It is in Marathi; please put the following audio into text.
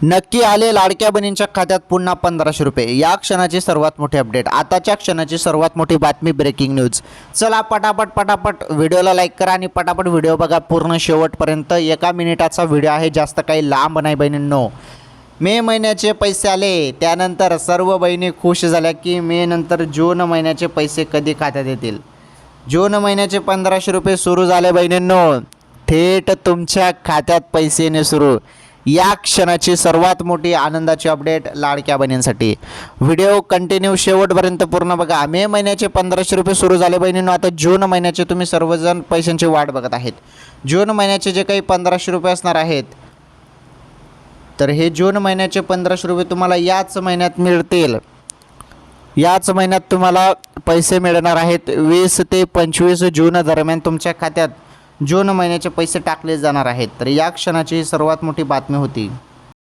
नक्की आले लाडक्या बहिणींच्या खात्यात पुन्हा 1500 रुपये. या क्षणाची सर्वात मोठी अपडेट, आताच्या क्षणाची सर्वात मोठी बातमी, ब्रेकिंग न्यूज. चला पटापट व्हिडिओला लाईक करा आणि पटापट व्हिडिओ बघा पूर्ण शेवटपर्यंत. 1 मिनिटाचा व्हिडिओ आहे, जास्त काही लांब नाही बहिणींनो. मे महिन्याचे पैसे आले, त्यानंतर सर्व बहिणी खुश झाल्या की मे नंतर जून महिन्याचे पैसे कधी खात्यात येतील. जून महिन्याचे 1500 रुपये सुरू झाले बहिणींनो. थेट तुमच्या खात्यात पैसे येणे सुरू. या क्षणाची सर्वात मोठी आनंदाची अपडेट लाडक्या बहिणींसाठी. व्हिडिओ कंटिन्यू शेवटपर्यंत पूर्ण बघा. मे महिन्याचे 1500 रुपये सुरू झाले बहिणींनो. आता जून महिन्याचे तुम्ही सर्वजण पैशांची वाट बघत आहेत. जून महिन्याचे जे काही 1500 रुपये असणार आहेत, तर हे जून महिन्याचे 1500 रुपये तुम्हाला याच महिन्यात मिळतील. याच महिन्यात तुम्हाला पैसे मिळणार आहेत. 20 ते 25 जून दरम्यान तुमच्या खात्यात जून महिन्याचे पैसे टाकले जाणार आहेत. तर या क्षणाची सर्वात मोठी बातमी होती.